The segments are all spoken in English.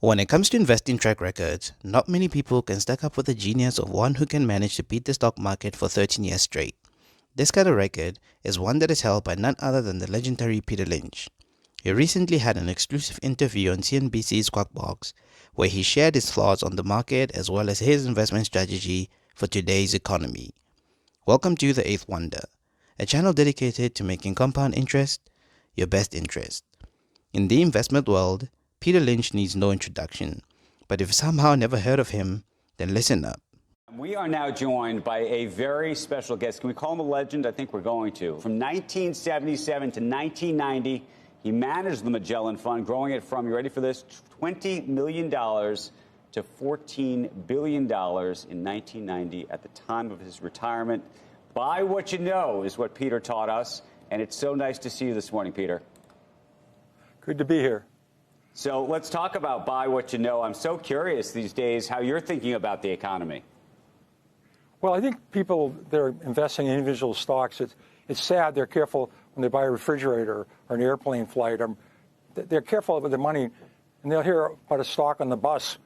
When it comes to investing track records, not many people can stack up with the genius of one who can manage to beat the stock market for 13 years straight. This kind of record is one that is held by none other than the legendary Peter Lynch. He recently had an exclusive interview on CNBC's Squawk, where he shared his thoughts on the market as well as his investment strategy for today's economy. Welcome to The Eighth Wonder, a channel dedicated to making compound interest your best interest. In the investment world, Peter Lynch needs no introduction, but if you somehow never heard of him, then listen up. We are now joined by a very special guest. Can we call him a legend? I think we're going to. From 1977 to 1990, he managed the Magellan Fund, growing it from, you ready for this, $20 million to $14 billion in 1990 at the time of his retirement. Buy what you know is what Peter taught us, and it's so nice to see you this morning, Peter. Good to be here. So let's talk about buy what you know. I'm so curious these days how you're thinking about the economy. Well, I think people, they're investing in individual stocks. It's sad they're careful when they buy a refrigerator or an airplane flight. They're careful with their money, and they'll hear about a stock on the bus,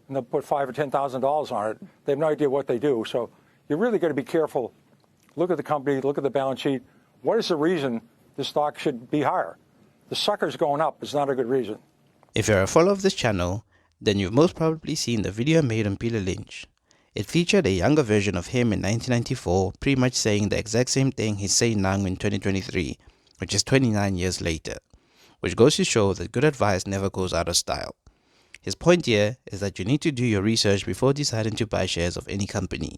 and they'll put $5,000 or $10,000 on it. They have no idea what they do. So you're really got to be careful. Look at the company, look at the balance sheet. What is the reason the stock should be higher? The sucker's going up is not a good reason. If you're a follower of this channel, then you've most probably seen the video I made on Peter Lynch. It featured a younger version of him in 1994, pretty much saying the exact same thing he's saying now in 2023, which is 29 years later, which goes to show that good advice never goes out of style. His point here is that you need to do your research before deciding to buy shares of any company.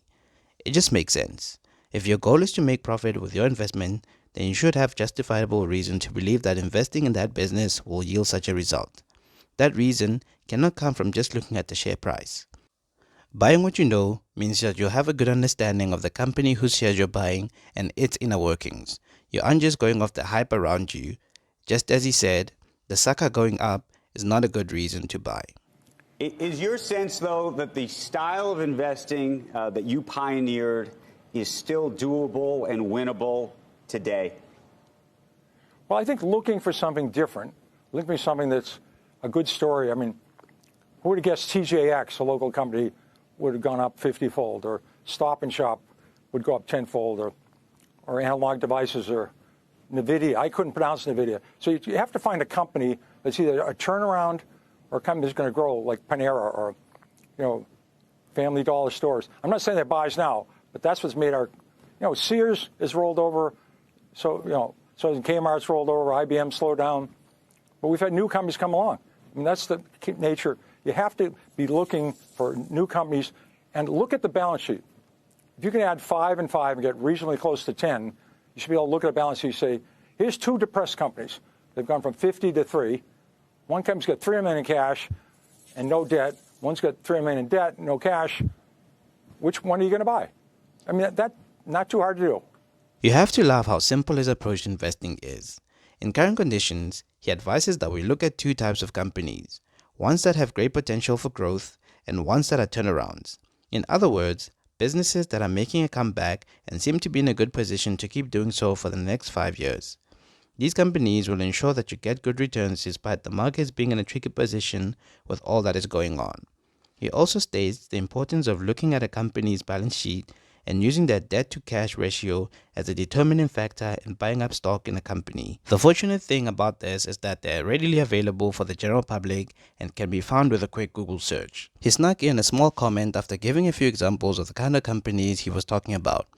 It just makes sense. If your goal is to make profit with your investment, then you should have justifiable reason to believe that investing in that business will yield such a result. That reason cannot come from just looking at the share price. Buying what you know means that you'll have a good understanding of the company whose shares you're buying and its inner workings. You aren't just going off the hype around you. Just as he said, the sucker going up is not a good reason to buy. Is your sense, though, that the style of investing that you pioneered is still doable and winnable today? Well, I think looking for something different, looking for something that's a good story. I mean, who would have guessed TJX, a local company, would have gone up 50-fold, or Stop and Shop would go up 10-fold, or Analog Devices, or NVIDIA. I couldn't pronounce NVIDIA. So you have to find a company that's either a turnaround or a company that's going to grow, like Panera or, Family Dollar stores. I'm not saying that buys now, but that's what's made our, Sears is rolled over, so Kmart's rolled over, IBM slowed down, but we've had new companies come along. I mean, that's the nature. You have to be looking for new companies and look at the balance sheet. If you can add 5 and 5 and get reasonably close to 10, you should be able to look at a balance sheet and say, here's 2 depressed companies. They've gone from 50 to 3. One company's got $3 million in cash and no debt. One's got $3 million in debt, no cash. Which one are you going to buy? I mean, that's not too hard to do. You have to love how simple his approach to investing is. In current conditions, he advises that we look at 2 types of companies, ones that have great potential for growth and ones that are turnarounds. In other words, businesses that are making a comeback and seem to be in a good position to keep doing so for the next 5 years. These companies will ensure that you get good returns despite the markets being in a tricky position with all that is going on. He also states the importance of looking at a company's balance sheet and using their debt-to-cash ratio as a determining factor in buying up stock in a company. The fortunate thing about this is that they're readily available for the general public and can be found with a quick Google search. He snuck in a small comment after giving a few examples of the kind of companies he was talking about,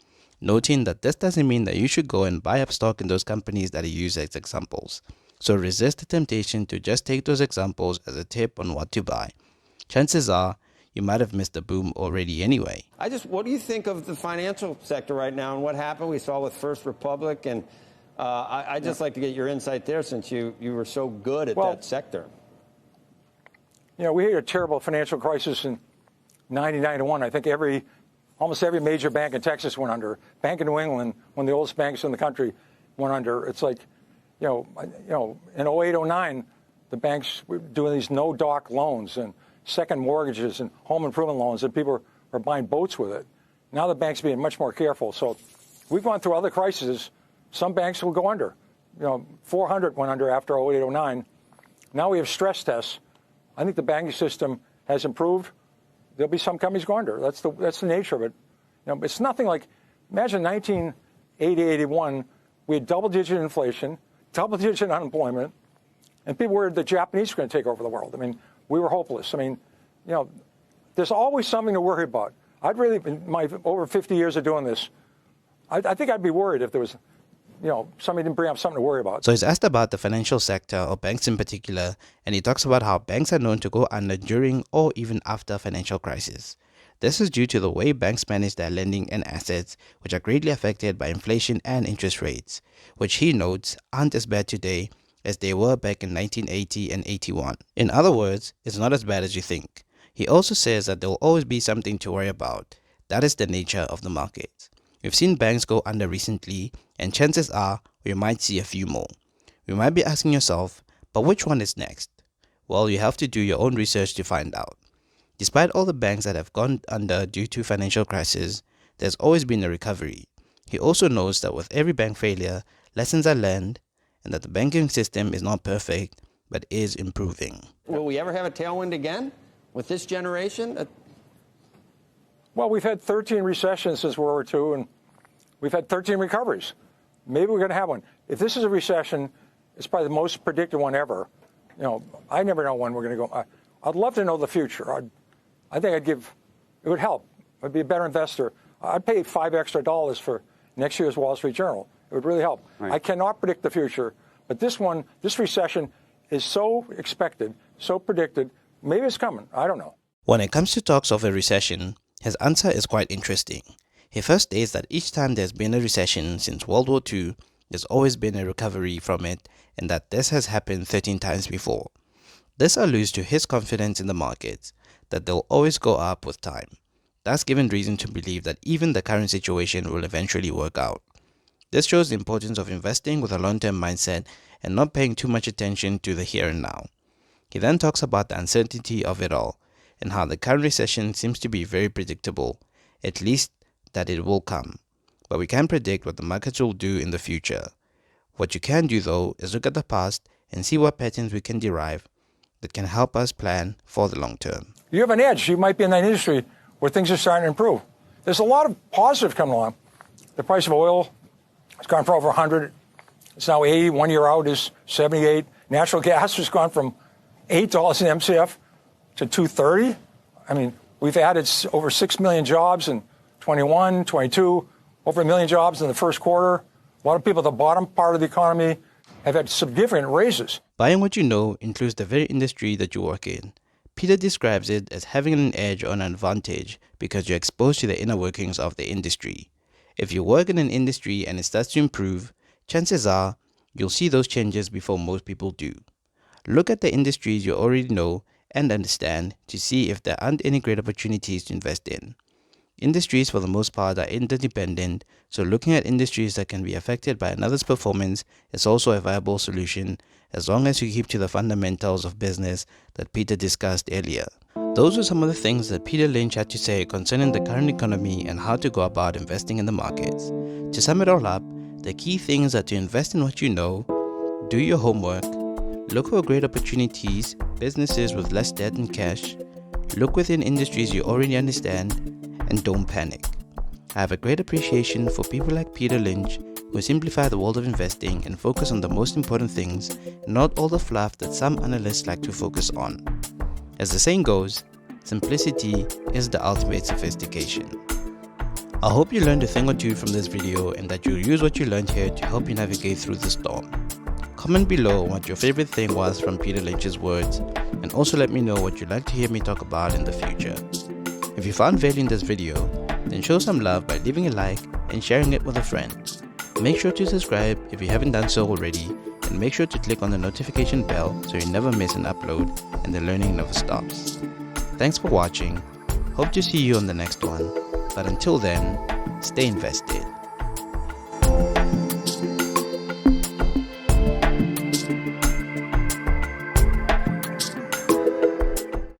noting that this doesn't mean that you should go and buy up stock in those companies that he used as examples. So resist the temptation to just take those examples as a tip on what to buy. Chances are, you might have missed the boom already anyway. What do you think of the financial sector right now and what happened? We saw with First Republic, and I'd just like to get your insight there since you were so good at that sector. We had a terrible financial crisis in 1991. I think almost every major bank in Texas went under. Bank of New England, one of the oldest banks in the country, went under. It's like, in 08, 09, the banks were doing these no-doc loans and second mortgages and home improvement loans, and people are buying boats with it. Now the banks are being much more careful. So we've gone through other crises. Some banks will go under. 400 went under after 08, 09. Now we have stress tests. I think the banking system has improved. There'll be some companies go under. That's the nature of it. You know, it's nothing like, imagine 1980, 81, we had double-digit inflation, double-digit unemployment, and people were the Japanese were going to take over the world. I mean, we were hopeless. I mean, you know, there's always something to worry about. I'd really, in my over 50 years of doing this, I think I'd be worried if there was, you know, somebody didn't bring up something to worry about. So he's asked about the financial sector, or banks in particular, and he talks about how banks are known to go under during or even after financial crisis. This is due to the way banks manage their lending and assets, which are greatly affected by inflation and interest rates, which he notes aren't as bad today as they were back in 1980 and 81. In other words, it's not as bad as you think. He also says that there will always be something to worry about. That is the nature of the market. We've seen banks go under recently, and chances are we might see a few more. You might be asking yourself, but which one is next? Well, you have to do your own research to find out. Despite all the banks that have gone under due to financial crisis, there's always been a recovery. He also knows that with every bank failure, lessons are learned, and that the banking system is not perfect, but is improving. Will we ever have a tailwind again with this generation? Well, we've had 13 recessions since World War II, and we've had 13 recoveries. Maybe we're going to have one. If this is a recession, it's probably the most predicted one ever. You know, I never know when we're going to go. I'd love to know the future. I think it would help. I'd be a better investor. I'd pay $5 extra for next year's Wall Street Journal. It would really help. Right. I cannot predict the future, but this recession is so expected, so predicted. Maybe it's coming. I don't know. When it comes to talks of a recession, his answer is quite interesting. He first states that each time there's been a recession since World War II, there's always been a recovery from it, and that this has happened 13 times before. This alludes to his confidence in the markets, that they'll always go up with time. That's given reason to believe that even the current situation will eventually work out. This shows the importance of investing with a long-term mindset and not paying too much attention to the here and now. He then talks about the uncertainty of it all, and how the current recession seems to be very predictable, at least that it will come. But we can't predict what the markets will do in the future. What you can do though is look at the past and see what patterns we can derive that can help us plan for the long term. You have an edge. You might be in that industry where things are starting to improve. There's a lot of positive coming along. The price of oil has gone from over 100. It's now 80. 1 year out is 78. Natural gas has gone from $8 an MCF to $2.30. I mean, we've added over 6 million jobs in 21, 22, over 1 million jobs in the first quarter. A lot of people at the bottom part of the economy have had significant raises. Buying what you know includes the very industry that you work in. Peter describes it as having an edge or an advantage because you're exposed to the inner workings of the industry. If you work in an industry and it starts to improve, chances are you'll see those changes before most people do. Look at the industries you already know and understand to see if there aren't any great opportunities to invest in. Industries for the most part are interdependent, so looking at industries that can be affected by another's performance is also a viable solution as long as you keep to the fundamentals of business that Peter discussed earlier. Those were some of the things that Peter Lynch had to say concerning the current economy and how to go about investing in the markets. To sum it all up, the key things are to invest in what you know, do your homework, look for great opportunities, businesses with less debt and cash, look within industries you already understand, and don't panic. I have a great appreciation for people like Peter Lynch who simplify the world of investing and focus on the most important things and not all the fluff that some analysts like to focus on. As the saying goes, simplicity is the ultimate sophistication. I hope you learned a thing or two from this video and that you'll use what you learned here to help you navigate through the storm. Comment below what your favorite thing was from Peter Lynch's words, and also let me know what you'd like to hear me talk about in the future. If you found value in this video, then show some love by leaving a like and sharing it with a friend. Make sure to subscribe if you haven't done so already, and make sure to click on the notification bell so you never miss an upload and the learning never stops. Thanks for watching. Hope to see you on the next one, but until then, stay invested.